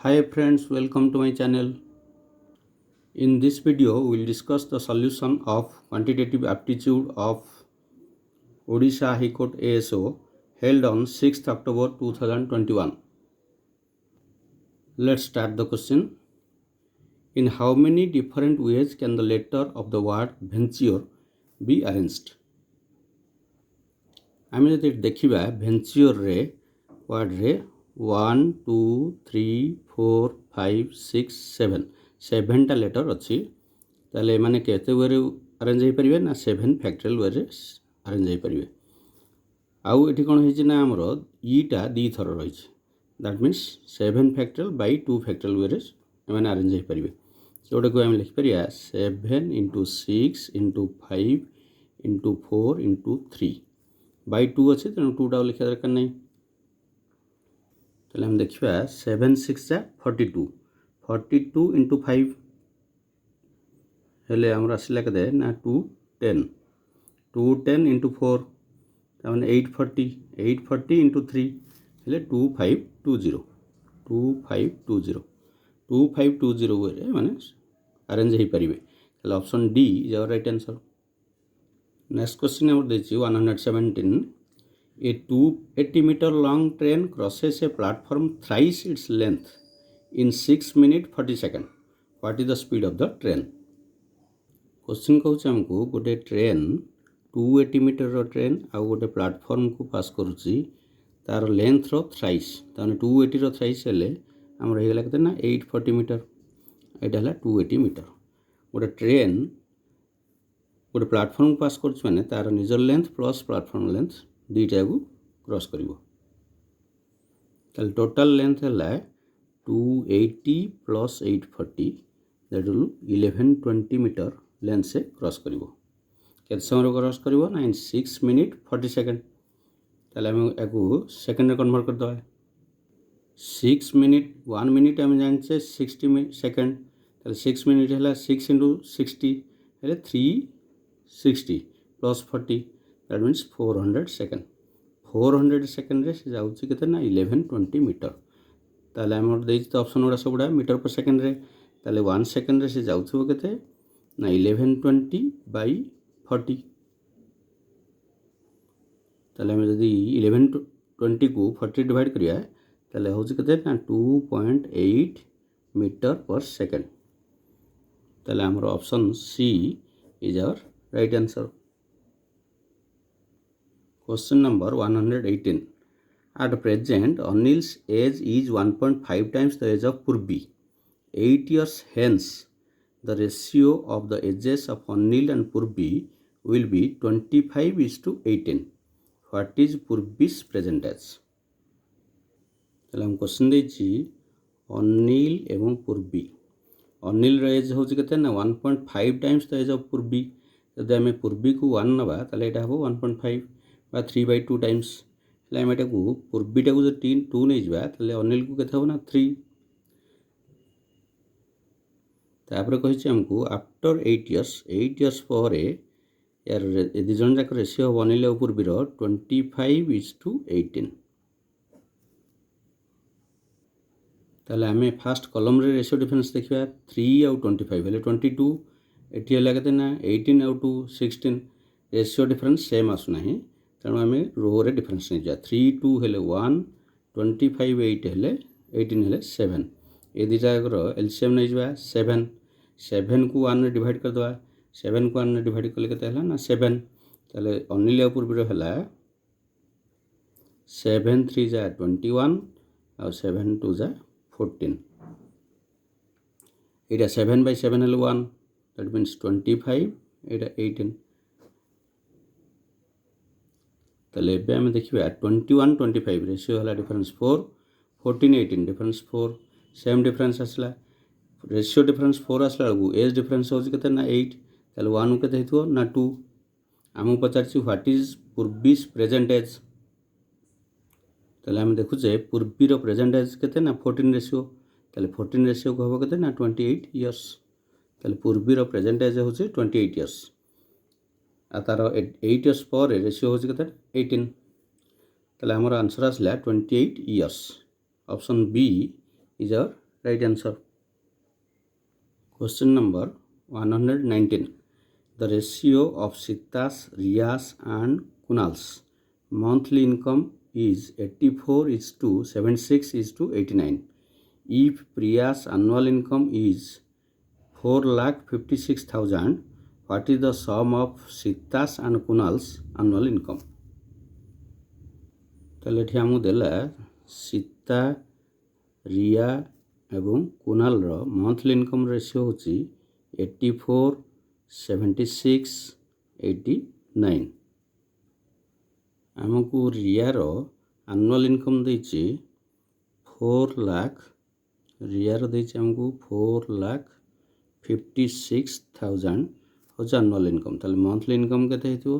Hi friends, welcome to my channel. In this video, we will discuss the solution of quantitative aptitude of Odisha High Court ASO held on 6th October 2021. Let's start the question. In how many different ways can the letter of the word venture be arranged? आम जो देखा venture ward रे 1 2 3 4 5 6 7 7टा letter अच्छी ताले माने केते वे arrange हो पारे ना 7 फैक्टोरियल वे अरेंज हो पारे आउ ये कौन है आमर ईटा दी थर रही that means 7 factorial by 2 factorial वे मैंने अरेंज हो पारे जोटा को आम लिखिपर 7 into 6 into 5 into 4 into 3 by 2 अच्छे तेणु 2टा लिखा दरकार नहीं तो हम देखा 7 6 42 42 इंटू 5 हेले आमर आसला के ना 2 10 2 10 इंटू 4 तमाने 840 840 इंटू 3 हेले 2520 2520 2520 वे माने अरेंज हो पारे option D is our right answer. Next question number देखिए 117 a 280 meter long train crosses a platform thrice its length in 6 minute 40 second what is the speed of the train. Question कहूँ आमको गोटे train 280 metre train आउ गोटे platform को पास करुच्ची तार length रो thrice ताने 280 रो thrice हेले आमर हो गला केते ना 840 मीटर एटा हला 280 मीटर गोटे ट्रेन गोटे प्लेटफॉर्म पास कर तार निजर लेंथ प्लस प्लेटफॉर्म लेंथ दुईटा को क्रॉस कर टोटाल लेंथ है 280 plus 840 that will 1120 meter length से क्रॉस कर समय क्रॉस कर ना इन 6 मिनिट 40 सेकेंड ताले आम या सेकेंड कन्वर्ट करदे 6 मिनिट 1 मिनिट आम जाने 60 सेकेंड 6 मिनिट है 6 इंटू 60 है 360 plus 40 that means 400 second 400 second से जाऊँगी के ना 1120 मीटर ताले आम तो ऑप्शन गुड़ा सब गुड़ा मीटर पर सेकेंड रे ताले 1 सेकेंड से जाऊँ के ना 1120 बाई 40 ताले आम जदि 1120 को 40 डिवाइड करिया ताले हूँ के ना 2.8 मीटर पर सेकेंड ताले आमर option C is our right answer. Question number 118. At present, Anil's age is 1.5 times the age of Purbi. 8 years hence, the ratio of the ages of Anil and Purbi will be 25:18. What is Purbi's present age? हम question देखी अनिल एवं पूर्वी Anil as हूँ के ना 1.5 times the age of पूर्वी जब आम पूर्वी को 1 नवा ताले एटा हम 1.5 बा 3/2 टाइम्स आम एटा को पूर्वीटा को जो 2 नहीं जावा ताले अनिल को केते हो ना 3 तापर कहि हमको आफ्टर 8 इयर्स पर यार दु जन जाक रेशियो हम अनिल और पूर्वीर 25:18 ताले आम फास्ट कलम रे रेशियो डिफरेंस देखा 3 आउ 25 हेले 22 एटी है के ना 18 आउ 2 16 रेशियो डिफरेंस सेम आसुना तेणु आम रो रे डिफरेंस नहीं जा 3 2 हेले 1 25 8 हेले 18 हेले 7 ये दुटाकर एलसीएम नहीं जा 7 7 को 1 डिवाइड करदे 7 को 1 डिवाइड कले के ना 7 ताले अनिल पूर्वीर है 7 3 जा 21 आउ 7 2 जा 14 एटा 7/7 हेले 1 दैट मीन्स 25 एटा 18 ताले एबे आम देखिबा 21 25 रेशियो हला डिफरेंस 4 14 18 डिफरेंस 4 सेम डिफरेंस आसला रेशियो डिफरेंस 4 आसला बेलू एज डिफरेंस हो के ना 8 ताले 1 के हेतु ना 2 आम पचार व्हाट इज पूर्वीस प्रेजेंट एज ताले आम देखुचे पूर्वीर प्रेजेंट एज के ना 14 रेशियो ताले 14 रेशियो को हम के ना 28 इयर्स ताले पूर्वीर प्रेजेंट एज हूँ 28 इयर्स आ तार 8 इयर्स पर रेशियो हो 18 ताले आमर आंसर आसला 28 years option B is our right answer. Question number 119. The ratio of Sita's, Riya's and Kunal's monthly income is 84:76:89. If Priya's annual income is 4,56,000, what is the sum of Sita's and Kunal's annual income? তাহলে এটি ଆମକୁ ଦେଲା ସୀତା, ରିୟା ଏବଂ କୁନାଲର monthly income ratio ହେଉଛି 84:76:89. ଆମକୁ rear annual income ଦେଇଛି 4 ଲାଖ, rear ଦେଇଛି ଆମକୁ 4,56,000 ହେଉଛି ଆନୁଆଲ୍ ଇନକମ୍। ତାହେଲେ ମନ୍ଥଲି ଇନକମ୍ କେତେ ହେଇଥିବ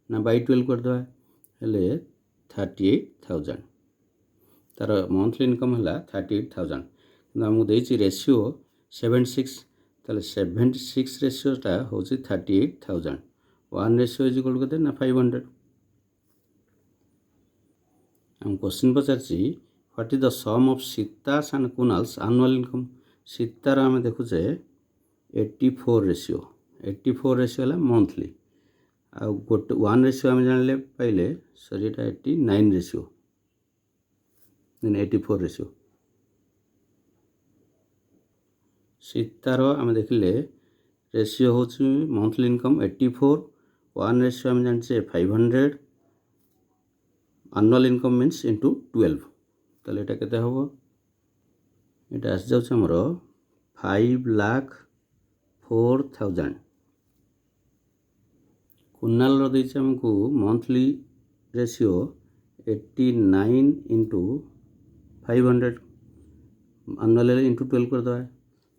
ନା ବାଇ 12 କରିଦେବା, ହେଲେ 38,000। ତାର ମନ୍ଥଲି ଇନକମ୍ ହେଲା 38,000, କିନ୍ତୁ ଆମକୁ ଦେଇଛି ରେସିଓ 76, ତାହେଲେ 76 ରେସିଓଟା ହେଉଛି 38,000। 1 ରେସିଓ ଇଜ୍ ଇକ୍ୱାଲ୍ ଟୁ କେତେ ନା 500। ଆମ କ୍ୱେଶ୍ଚିନ୍ ପଚାରିଛି what is the sum of Sita's and Kunal's annual income. ସୀତାର ଆମେ ଦେଖୁଛେ 84 ରେସିଓ, 84 ରେସିଓ ହେଲା ମନ୍ଥଲି, ଆଉ ଗୋଟେ 1 ରେସିଓ ଆମେ ଜାଣିଲେ ପାଇଲେ, ସରି ଏଇଟା 89 ରେସିଓ, 84 ରେସିଓ। ସୀତାର ଆମେ ଦେଖିଲେ ରେସିଓ ହେଉଛି ମନ୍ଥଲି ଇନକମ୍ 84, 1 ରେସିଓ ଆମେ ଜାଣିଛେ 500, ଆନୁଆଲ୍ ଇନକମ୍ ମିନ୍ସ ଇଣ୍ଟୁ 12, ତାହେଲେ ଏଇଟା କେତେ ହେବ? ଏଇଟା ଆସିଯାଉଛି ଆମର 5,04,000। କୁନାଲର ଦେଇଛି ଆମକୁ monthly ratio 89 into 500, annual into 12 କରିଦେବା,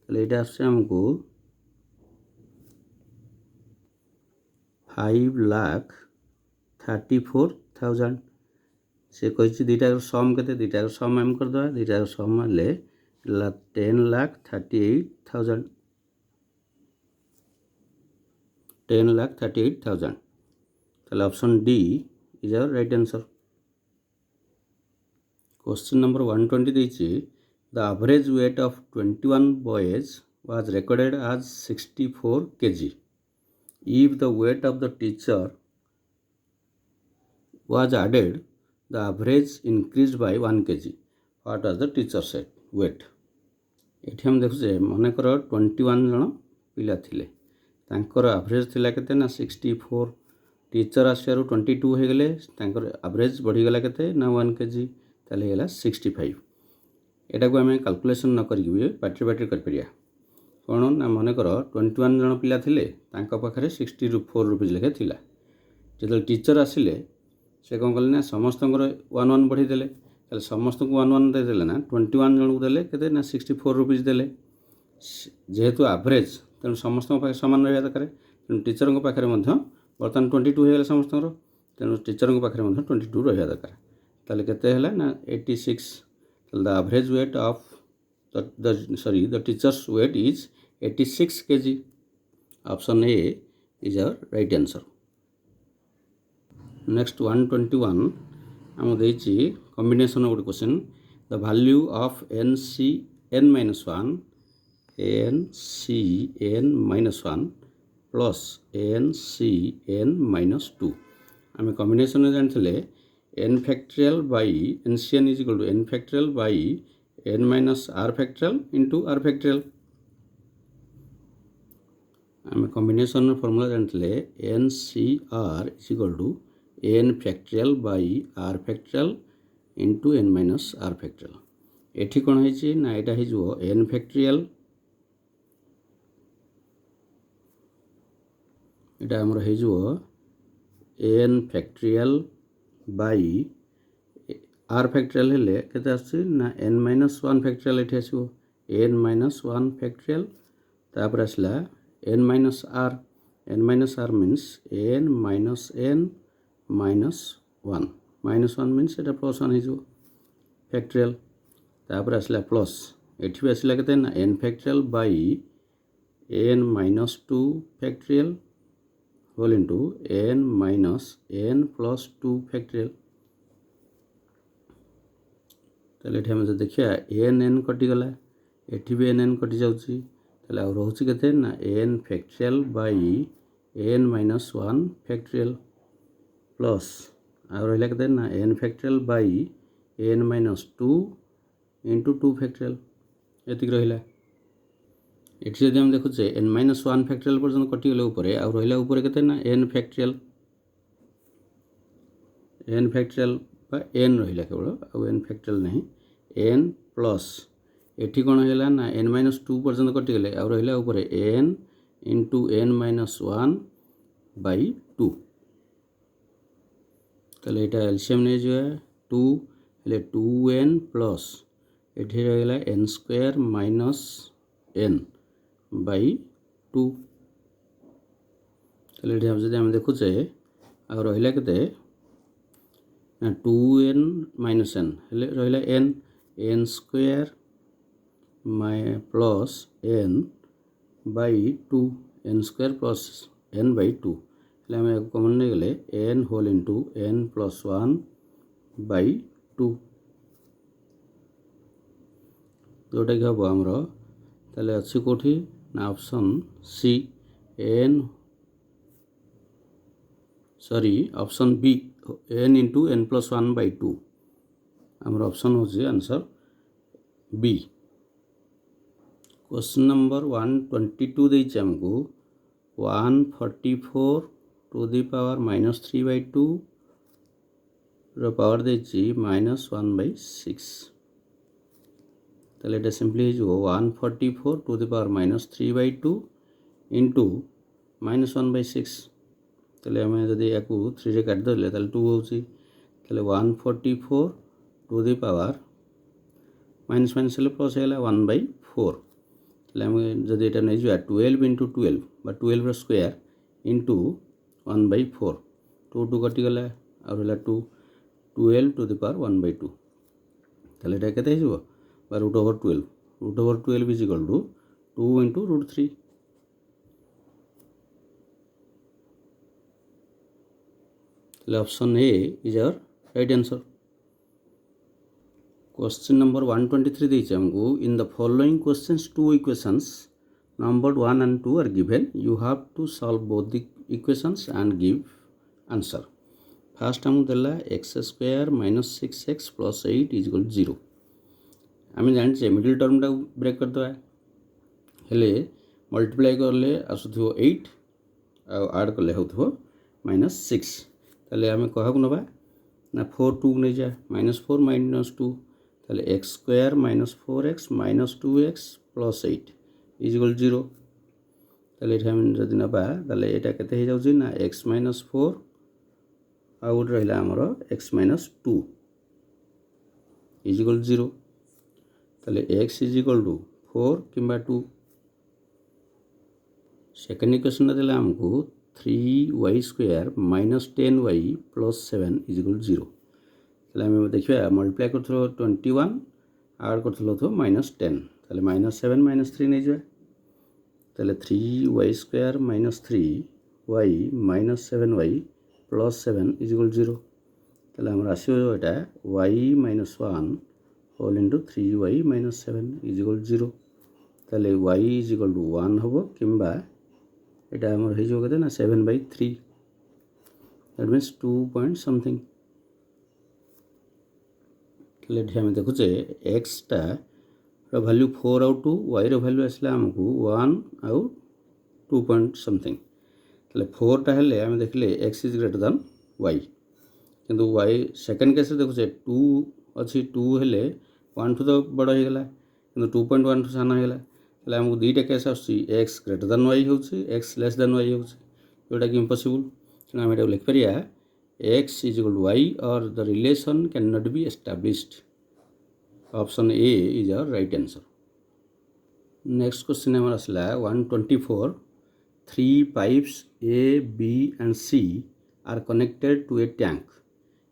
ତାହେଲେ ଏଇଟା ଆସୁଛି ଆମକୁ 5,34,000। ସେ କହିଛି ଦୁଇଟାର ସମ୍ କେତେ, ଦୁଇଟାର ସମ୍ ଆମେ କରିଦେବା, ଦୁଇଟାର ସମ୍ ହେଲେ 10,38,000, 10,38,000। ତାହେଲେ option D is our right answer. Question number 120 ଦେଇଛି the average weight of 21 boys was recorded as 64 kg. If the weight of the teacher was added, the average increased by 1 kg. What was the teacher's weight? ଏଠି ଆମେ ଦେଖୁଛେ ମନେକର 21 ଜଣ ପିଲା ଥିଲେ, ତାଙ୍କର average ଥିଲା କେତେ ନା 64, ଟିଚର୍ ଆସିବାରୁ 22 ହେଇଗଲେ, ତାଙ୍କର ଆଭରେଜ୍ ବଢ଼ିଗଲା କେତେ ନା 1 kg, ତାହେଲେ ହେଇଗଲା 65। ଏଟାକୁ ଆମେ କାଲକୁଲେସନ୍ ନ କରିକି ବି ପାଟିରେ କରିପାରିବା। କ'ଣ ନା ମନେକର 21 ଜଣ ପିଲା ଥିଲେ, ତାଙ୍କ ପାଖରେ 64 ରୁପିଜ୍ ଲେଖା ଥିଲା। ଯେତେବେଳେ ଟିଚର୍ ଆସିଲେ ସେ କ'ଣ କଲେ ନା ସମସ୍ତଙ୍କର 1 ବଢ଼େଇ ଦେଲେ, ତାହେଲେ ସମସ୍ତଙ୍କୁ 1 ଦେଇଦେଲେ ନା 21 ଜଣଙ୍କୁ ଦେଲେ କେତେ ନା 64 ରୁପିଜ୍ ଦେଲେ। ଯେହେତୁ ଆଭରେଜ୍, ତେଣୁ ସମସ୍ତଙ୍କ ପାଖରେ ସମାନ ରହିବା ଦରକାର, ତେଣୁ ଟିଚର୍ଙ୍କ ପାଖରେ ମଧ୍ୟ ବର୍ତ୍ତମାନ 22 ହେଇଗଲା ସମସ୍ତଙ୍କର, ତେଣୁ ଟିଚର୍ଙ୍କ ପାଖରେ ମଧ୍ୟ 22 ରହିବା ଦରକାର। ତାହେଲେ କେତେ ହେଲା ନା 86। ତାହେଲେ the average weight of the teacher's weight is 86 kg. Option A is our right answer. Next 121 ଆମକୁ ଦେଇଛି କମ୍ବିନେସନ୍ ଗୋଟେ question. The value of NCn-1 NCn-1 plus NCn-2। ଆମେ କମ୍ବିନେସନ୍ରେ ଜାଣିଥିଲେ n factorial by NCn is equal to n factorial by n minus r factorial into r factorial। ଆମେ କମ୍ବିନେସନ୍ର formula ଜାଣିଥିଲେ NCr is equal to n factorial by r factorial into n minus r factorial। ଏଠି କ'ଣ ହେଇଛି ନା ଏଇଟା ହେଇଯିବ n factorial, ଏଇଟା ଆମର ହେଇଯିବ n factorial by r factorial ହେଲେ କେତେ ଆସୁଛି ନା n minus 1 factorial ଏଠି ଆସିବ, n minus 1 factorial, ତାପରେ ଆସିଲା n minus r, n minus r means n minus n minus 1, minus 1 means ଏଇଟା ପ୍ଲସ୍ 1 ହେଇଯିବ factorial, ତାପରେ ଆସିଲା ପ୍ଲସ୍, ଏଠି ବି ଆସିଲା କେତେ ନା n factorial by n minus 2 factorial whole into n minus n plus 2 factorial। ତାହେଲେ ଏଠି ଆମେ ଯଦି ଦେଖିବା n କଟିଗଲା, एठी भी एन एन कटि जाउची ताले आ रहउची केते ना N factorial by N minus 1 factorial plus आ रहिला केते ना N factorial by N minus 2 into 2 factorial एतिक रहिला एठी जदि हम देखुचे एन माइनस 1 फैक्टोरियल पर्यंत कटि गेले ऊपर आ रहिला ऊपर केते ना एन फैक्टोरियल बा एन रहिला केवल आ एन फैक्टोरियल नहीं एन प्लस एठी कोन हैला ना एन माइनस 2 पर्यंत कटि गेले आ रहिला ऊपर n into n minus 1 by 2 ताले एटा एलसीएम नै जो 2 हेले 2n प्लस एठी रहिला n square minus n by 2 ताले एठी हम जदि हम देखुचे आ रहिला केते 2n माइनस n हेले रहिला n square plus n by 2 n square plus n by 2 हेले हम कॉमन नै गेले n whole into n plus 1 by 2 जोटा कि हम हमरो ताले अछि कोठी ना option C n sorry option B n into n plus 1 by 2 हमर ऑप्शन हो जे आंसर बी क्वेश्चन नंबर 122 देइछ हमको 144 to the power minus 3 by 2 रो पावर देइछि माइनस 1 बाई 6 ताले एटा सिंपली जो 144 to the power minus 3 by 2 into minus 1 by 6 ताले हमें जदि याकू 3 रे काट देले ताले 2 होउची ताले 144 to the power minus minus ले प्लस हैला 1 बाई 4 ताले हमें जदि एटा नै जो 12 इंटू 12 बा 12 रो स्क्वायर इंटू 1 बाई 4 2 2 कटि गला और हैला 2 12 टू द पावर 1 बाई 2 ताले एटा केते हिजो बा root over 12 is equal to 2 into root 3 option A is our right answer question number 123 देइछ हमको in the following questions two equations number 1 and 2 are given you have to solve both the equations and give answer first हमको देला x square minus 6x plus 8 is equal 0 आम जाने middle term टा break कर दवा हेले multiply करले आसुथो 8 आड करले होथो माइनस 6 ताले आम कहा नवा ना 4 2 नहीं जा -4 -2 ताले x square minus 4x minus 2x plus 8 is equal 0 ताले हम जदि नबा ताले एटा केते हे जाउची ना x माइनस 4 आउट रहिला हमरो x माइनस 2 इज इक्वल 0 ताले x इज इक्वल टू 4 किंबा 2 सेकंड इक्वेशन देला हमको 3y square minus 10y plus 7 is equal 0 ताले हम देखिबा मल्टीप्लाई करथलो 21 ऐड करथलो तो माइनस 10 ताले माइनस 7 माइनस 3 नै जा ताले 3y square minus 3y minus 7y plus 7 is equal 0 ताले हम राशि हो एटा y minus 1 whole into 3y minus 7 is equal 0 ताले y इज इक्वल टू 1 होबो किंबा एटा हमर हे जो कते ना 7 by 3 that means 2 point something let हम देखुचे x टा रो वैल्यू 4 आउट टू y रो वैल्यू आसला हमकु 1 आउट 2 पॉइंट समथिंग तले 4 टा हेले हम देखले x is greater than y किंतु y सेकंड केस रे देखुचे 2 अछि 2 हेले 1 टू तो बड़ हे गेला किंतु 2.1 टू साना हे गेला तले हमकु दीटा केस आसी x ग्रेटर देन y होउची x लेस देन y होउची जोटा कि इम्पॉसिबल ना हम एटा लिख परिया x is equal to y or the relation cannot be established option a is our right answer next question हमर असला 124 three pipes a b and c are connected to a tank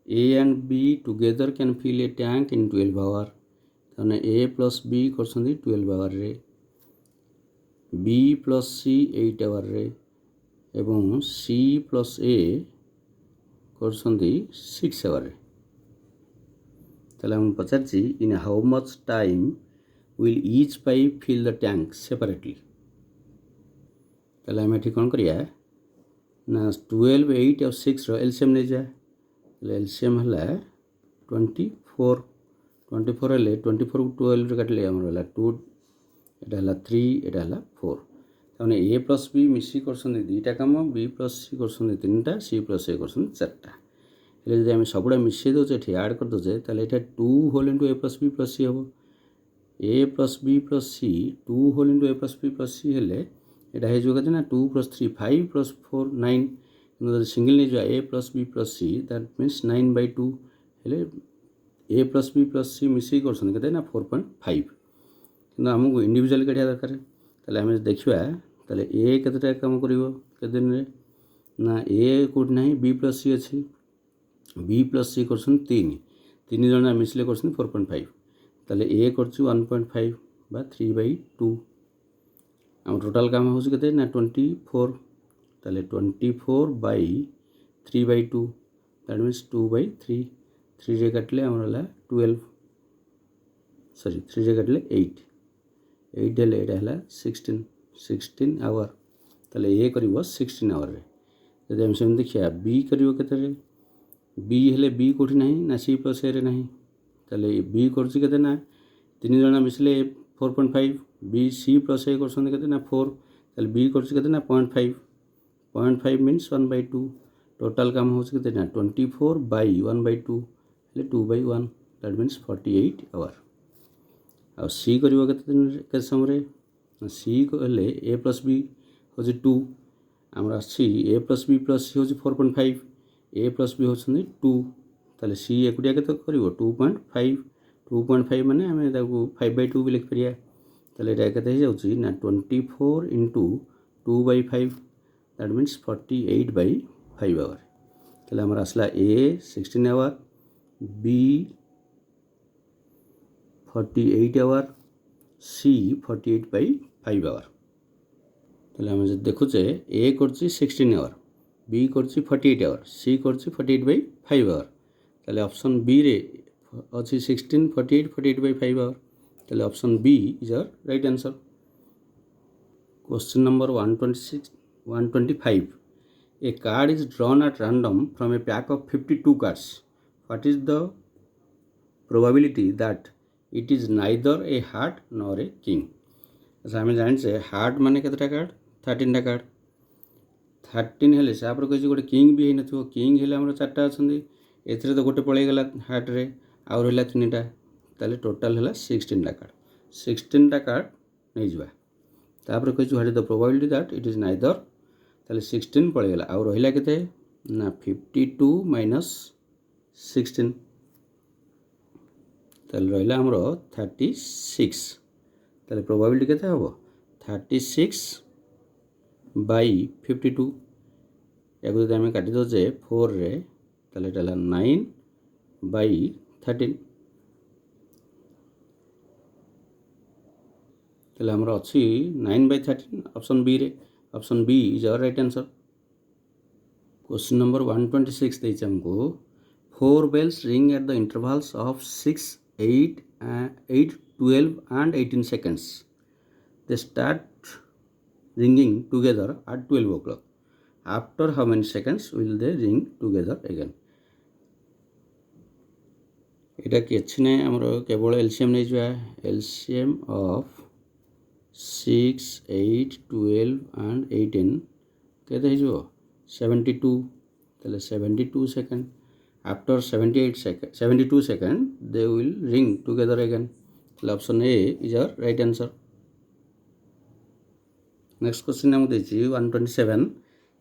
a and b together can fill a tank in 12 hour तने a plus b करसंदी 12 hour रे b plus c 8 hour रे एवं c plus a करसंदी 6 hour रे तले हम पचारची in how much time will each pipe fill the tank separately? ताले आम ये कौन करिया ना 12 8 और 6 रो एलसीएम नहीं जाए एलसीएम है 24 24 हेल्ले 24 12 काटिले आमर है 2 एटा है 3 एटा है 4 ताने ए प्लस बी मिसी करसन दुईटा काम बी प्लस सी करसन तीनटा सी प्लस ए करसन चारटा हेल्ले जदि आम सबुड़ा मिसई दौचे ये आड कर दौचे ताले एटा 2 होल इंटू ए प्लस बी प्लस सी हम ए प्लस बी प्लस सी 2 होल इंटू ए प्लस बी प्लस सी हेल्ले एटा हो कते ना 2 प्लस 3 5 प्लस 4 9 कि सिंगल नहीं जा A plus B plus C that means 9/2 हेल्ले A plus B plus C मिसई करसन कते ना 4.5 कि आमको इंडिविजुअल काढ़िया दरकार ताले आम देखा ताले ए केतेटा काम करिवो केते दिन रे ना ए कोड नहीं बी प्लस सी अच्छी बी प्लस सी करसन 3 जन मिसले करसन 4.5 ताले ए करछु 1.5 बा 3/2 आम टोटाल काम हो केते ना 24 ताले 24 बाई 3/2 दैट मीन्स 2/3 3 रे काटले आमर है 12 सॉरी 3 रे काटले 8 8 हेल्ले एटा है 16 आवर ताले ए करिवो 16 आवर रे जदि हम सेम देखिया बी करिवो केते रे बी हेल्ले बी कोठी नहीं ना सी प्लस ए रे नहीं ताले बी करछि केते ना 3 जन मिसले 4.5 बी सी प्लस ए करसन केते ना 4 ताले बी करछि केते ना 0.5 मीन्स 1/2 टोटाल काम हो केते ना 24 बाई 1/2 हेल्ले 2/1 दैट मीन्स 48 आवर आ सी करिवो केते दिन केते समय सी हेल्ले ए प्लस बी हो 2 आमर आछि ए प्लस बी प्लस सी हो 4.5 ए प्लस बी होछन 2 ताले सी एकुटिया केते करिवो 2.5 माने आम 5/2 भी लिख परिया ताले एटा केते हो जाउची ना 24 इंटू 2/5 दैट मीन्स 48/5 आवर ताले आमर आसला A 16 hour B 48 hour C 48/5 hour ताले आम देखुचे ए करछि 16 आवर बी करछि 48 आवर सी करछि 48/5 आवर ताले ऑप्शन बी रे अच्छी 16 48 48/5 आवर ताले option B is our right answer question number 125 a card is drawn at random from a pack of 52 cards what is the probability that it is neither a heart nor a king अच्छा आम जाने heart माने केतेटा card 13 टा card 13 हेल्ले सापर कही गोटे king भी होना किंग हेल्ले आमर 4टा अच्छे एथरे तो गोटे पलैगला हार्ट रे आउ रहा 3टा ताले टोटाल है 16 टा कार्ड 16 टा कार्ड नहीं जावा तापर कही what is the probability that it is neither ताले 16 पलैगला आउ रहा केते ना 52 माइनस 16 ताले रहा आमर 36 ताले प्रोबेबिलिटी केते हबो 36 बाई 52 याको जदि आम काटी दौचे 4 रे ताले एटा 9 बाई 13 ताले आमर अच्छी 9/13 ऑप्शन बी रे option B is our right answer question number 126 देइछ हमको 4 bells ring at the intervals of 6 8 12 and 18 seconds they start ringing together at 12 o'clock after how many seconds will they ring together again एटा किछि नै हमर केवल LCM नै जा LCM of 6 8 12 and 18 केते हिजो 72 तले 72 second after 72 second they will ring together again option A is our right answer next question हम देछि 127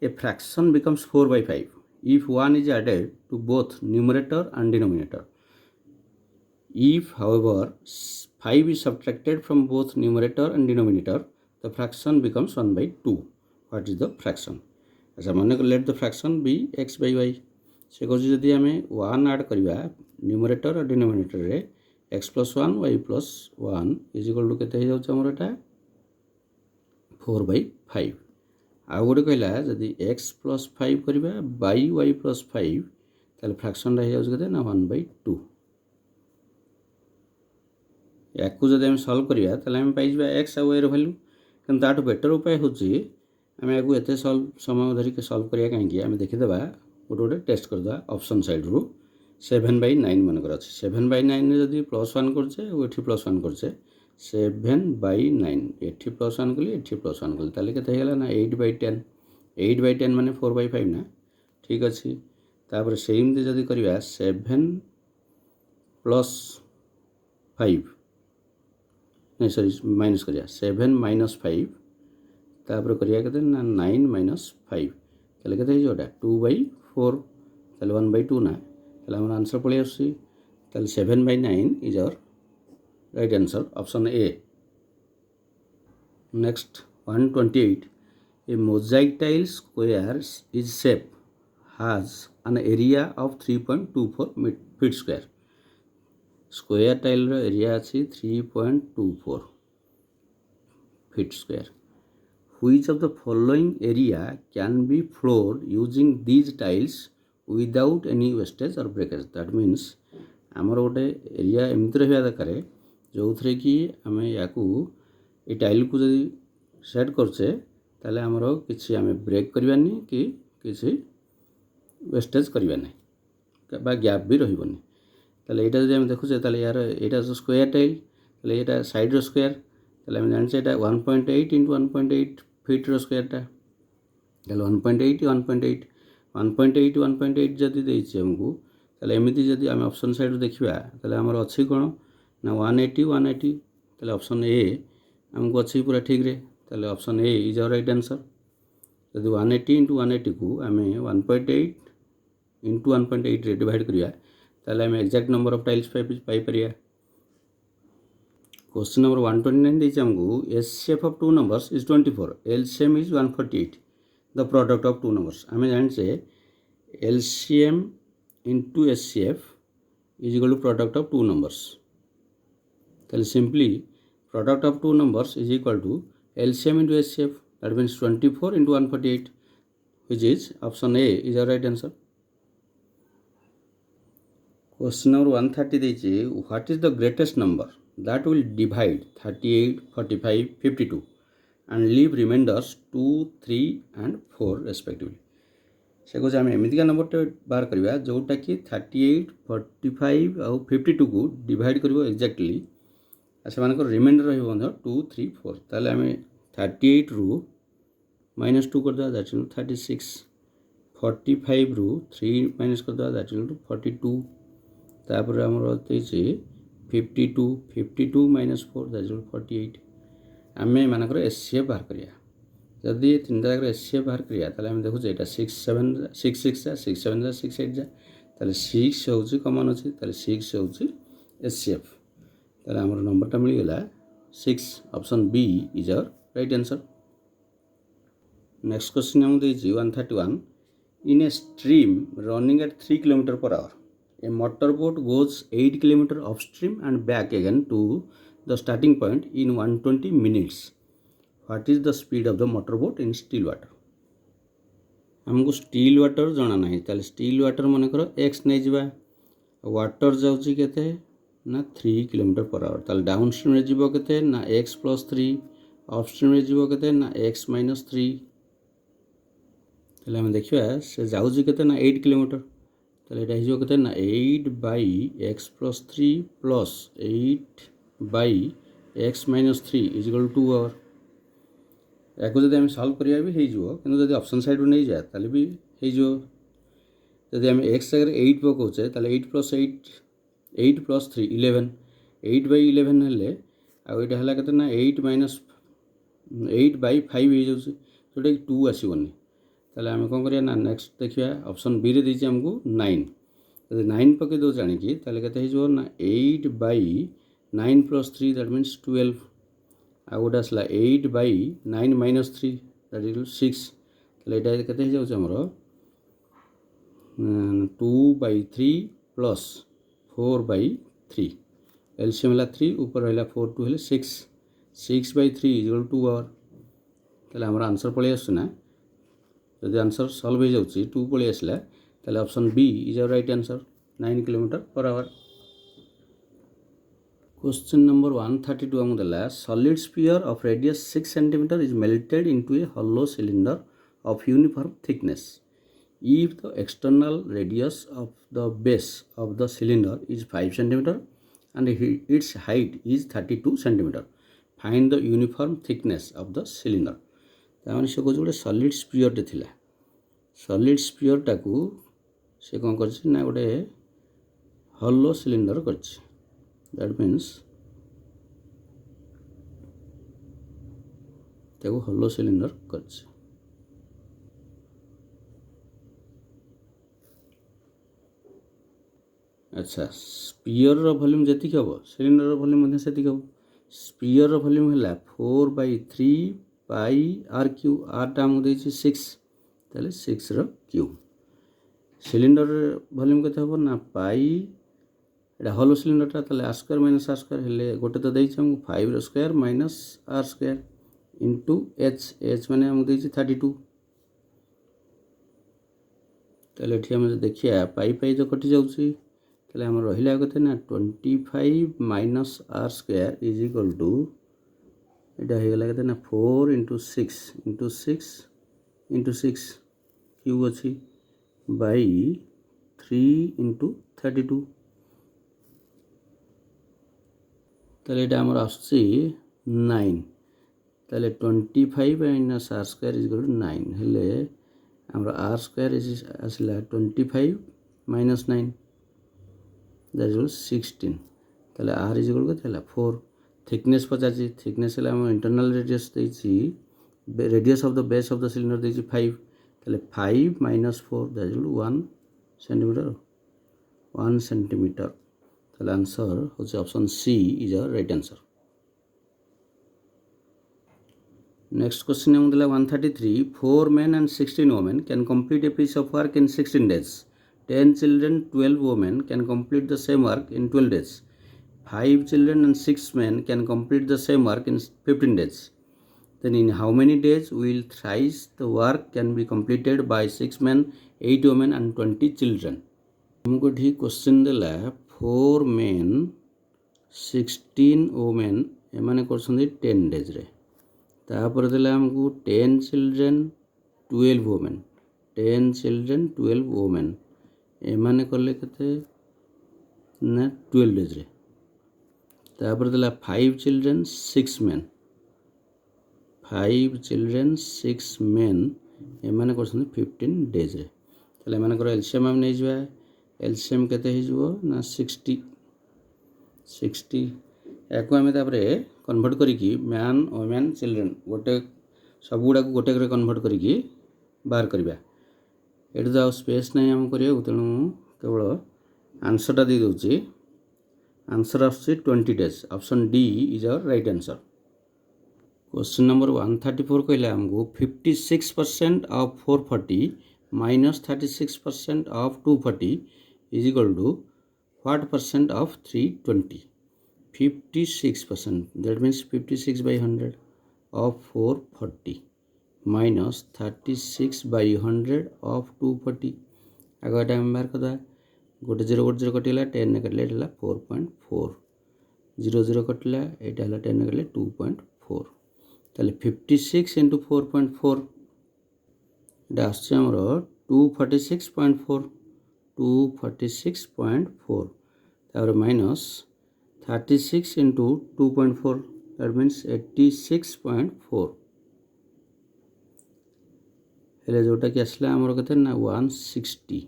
a fraction becomes 4/5 if 1 is added to both numerator and denominator if however 5 is subtracted from both numerator and denominator the fraction becomes 1/2 what is the fraction अच्छा मन let the fraction be x by y से कह जदि आम 1 add करवा numerator और denominator रे x + 1 y + 1 is equal to केते हो जाउछ हमर एटा 4/5 आ गोटे कहला जदि x + 5 करवा बाई y + 5 ताले फ्रैक्शन रा हो जाउछ केते ना 1/2 या जब सल्व करिया ताले हम पाइबा एक्स आउ एर वैल्यू किंतु ताठू बेटर उपाय होची आम या एत समय धरिक सल्व करिया कहीं आम देखीदे गोटे गोटे टेस्ट करदे ऑप्शन साइड रू 7/9 मनकर अच्छे 7/9 जदि +1 करचे ये +1 करचे 7/9 एठी +1 कली एठी +1 कली ताले केते हेला ना 8/10 8/10 माने 4/5 ना ठीक अच्छे तापर सेमती जदि करवा 7 + 5 नहीं सॉरी माइनस करिया 7 - 5 तापर करिया केते ना 9 - 5 ताले केते हे जोटा 2/4 ताले 1/2 ना ताले हमर आंसर पळे आसी ताले 7/9 is our right answer option A. Next 128 a mosaic tile square is shape has an area of 3.24 feet square square tile रो एरिया अच्छी 3.24 feet square which of the following area can be floored using these tiles without any wastage or breakage that means आमर गोटे area एमती रहा दरकार जो थे कि आम या टाइल को जब सेट करचे ताले आमर किसी आम ब्रेक करवानी कि किसी वेस्टेज करवा नहीं बा गैप भी रही ताले यहाँ जब देखुचे ताले यार यहाँ स्क्वायर टाइल ताले यहाँ साइड स्क्वायर ताले हम जाने यहाँ 1.8 × 1.8 फीट स्क्वायरटा ताले 1.8 1.8 1.8 1.8 जदि देछि हमको ताले एमती जदि आम ऑप्शन साइड देखा ताले आमर अच्छी कौन ना 180 180 ताले ऑप्शन ए हमको अच्छी पूरा ठीक रे ताले option A is our right answer जदि 180 × 180 को आम 1.8 × 1.8 रे डिवाइड करिया ताले आम एक्जाक्ट नंबर ऑफ टाइल्स पाई परिया। क्वेश्चन नंबर 129 देछि हमको HCF of two numbers is 24 LCM is 148 the product of two numbers आम जाने LCM into HCF is equal to product of two numbers ताले simply product of two numbers is equal to LCM into HCF that means 24 × 148 which is option A is our right answer. Question number 130 देछि what is the greatest number that will divide 38 45 52 and leave remainders 2 3 and 4 respectively से कह आम एमती number बाहर करवा जोटा कि 38 45 और 52 को डिवाइड कर एक्जाक्टली से रिमाइंडर रहा 2 3 4 ताले आम 38 रू -2 कर दे दैट इज 36 45 रू 3 माइनस कर दे दैट इज 42 तापर हमर होते 52 52 - 4 दैट इज 48 आमे मानकर एचसीएफ बाहर करिया जदि तीन जगह एचसीएफ बाहर करिया ताले हम देखु एटा 6 7 6 6 जा 6 7 जा 6 8 जा ताले 6 होउची कॉमन अछि ताले 6 होउची एचसीएफ ताले हमर नंबरटा मिल गेला 6 option B is our right answer. Next question हम देछि 131 in a stream running at 3 km/h a motorboat goes 8 km upstream and back again to the starting point in 120 minutes what is the speed of the motorboat in still water हमको still water जाना नहीं ताले still water मन कर x नहीं जावा water जाउची केते ना 3 km/h ताले डाउन स्ट्रीम रे जीवो केते ना x + 3 अप स्ट्रीम रे जीवो केते ना x - 3 ताले हम देखिबा से जाउची केते ना 8 km ताले एटा हिजो केते ना 8/x + 3 + 8/x - 3 is equal to 2 our या जब आम सल्व करिया भी हो कि जब ऑप्शन साइड नहीं जाए ताले भी हो जब आम एक्स जगह 8 पकाउचे ताले 8 + 8 8 + 3 11 8/11 हेले आउटा है कहते ना 8 - 8/5 हो जाऊँ जोटा कि 2 आसबनी ताले आम कौन करिया ना नेक्स्ट देखिए ऑप्शन बी रे देछि हमको 9 जब 9 पकई दो जानिकी ताले केते हो ना 8/9 + 3 दैट मीन्स 12 आ गोटे आसला 8/9 - 3 दैट इज 6 ताले एटा केते हो जाउछ हमरो 2/3 + 4/3 एलसीएम है 3 ऊपर रहा 4 2 है 6 6/3 इज इक्वल टू 2 आवर ताले हमर आंसर पळे आसुना जदि आंसर सल्व हो जाउची 2 पळे आसला ताले option B is our right answer 9 km/h। Question number 132 ଆମକୁ ଦେଲା solid sphere of radius 6 cm is melted into a hollow cylinder of uniform thickness. If the external radius of the base of the cylinder is 5 cm and its height is 32 cm, find the uniform thickness of the cylinder. ତାମାନେ ସେ କହୁଛି ଗୋଟେ solid sphere ଥିଲା. solid sphere ଟାକୁ ସେ କ'ଣ କରିଛି ନା ଗୋଟେ hollow cylinder କରିଛି. That means ତାକୁ hollow cylinder କରିଛି. ଆଚ୍ଛା, ସ୍ପିୟରର ଭଲ୍ୟୁମ୍ ଯେତିକି ହେବ ସିଲିଣ୍ଡରର ଭଲ୍ୟୁମ୍ ମଧ୍ୟ ସେତିକି ହେବ. ସ୍ପିୟରର ଭଲ୍ୟୁମ୍ ହେଲା 4/3πr3. ଆର୍ଟା ଆମକୁ ଦେଇଛି 6, ତାହେଲେ 6ର କ୍ୟୁବ୍. ସିଲିଣ୍ଡରର ଭଲ୍ୟୁମ୍ କେତେ ହେବ ନା ପାଇ, এটা হলো সিলিন্ডারটা, তাহলে আর স্কোয়ার মাইনাস আর স্কোয়ার হলে গোটে তো দিয়েছে আমাকে 5 square minus R square into H. H মানে আমাকে দিয়েছে 32. তাহলে এটি আমি দেখিয়া পাই পাই তো কটি যাচ্ছি, তাহলে আমার রহিলা কেতে না 25 minus R square is equal to এটা হয়ে গেল কেতে না 4 ইন্টু 6 ইন্টু 6 ইন্টু 6 কিউব অছি বাই 3 ইন্টু 32. তাহলে এটা আমার আসছে 9. তাহলে 25 minus R square is equal to 9 হলে আমরা আর স্কোয়ার আসলা 25 মাইনাস 9 দ্যাট ইজ 16. তাহলে আর ইজ ইকুয়াল কত হলা 4. থিকনেস পচারছি, থিকনেস হলে আমার ইন্টারনাল রেডিয়াস দিয়েছি, radius of the base of the cylinder দিয়েছি 5. তাহলে 5 minus 4 that is 1 centimeter, 1 centimeter. তাহলে আনসার হচ্ছে option C is our right answer. Next question এমন দিলা 133. 4 men and 16 women can complete a piece of work in 16 days. 10 children, 12 women can complete the same work in 12 days. 5 children and 6 men can complete the same work in 15 days. Then in how many days will thrice the work can be completed by 6 men, 8 women and 20 children? हमको ठीक question देला 4 men 16 women एमाने करछन्ती 10 days रे. तापर देला हमको 10 children 12 women, 10 children 12 women एमाने करले केते ना 12 days रे. तापर देला 5 children 6 men, 5 children 6 men एमाने करछन्ती 15 days रे. ताले एमाने कर एलसीएम हम नै जवा. एलसीएम केते हे जबो ना 60 याको आम तापरे कन्वर्ट करिकी मैन वुमेन चिल्ड्रेन गोटे सब गुड़ा गोटे कन्वर्ट करिकी बाहर करवा. ये तो आउ स्पेस नहीं आम करिया, तेणु केवल आंसरटा दे दूची. आंसर आसुची 20 days. Option D is our right answer. Question number 134 कहला हमको 56% of 440 minus 36% of 240 is equal to what percent of 320? 56%, that means 56 by 100 of 440 minus 36 by 100 of 240. आगे टाइम बाहर करदा गोटे 0 गोटे 0 कटिला 10 ने कटले एटा 4.4, 0 0 कटिला एटा हला 10 ने कटले 2.4. ताले 56 into 4.4 एटा आछे हमरो 246.4, 246.4. तापर माइनस 36 into 2.4 that means 86.4 हेले जोटा कि आसला आमर कते ना 160.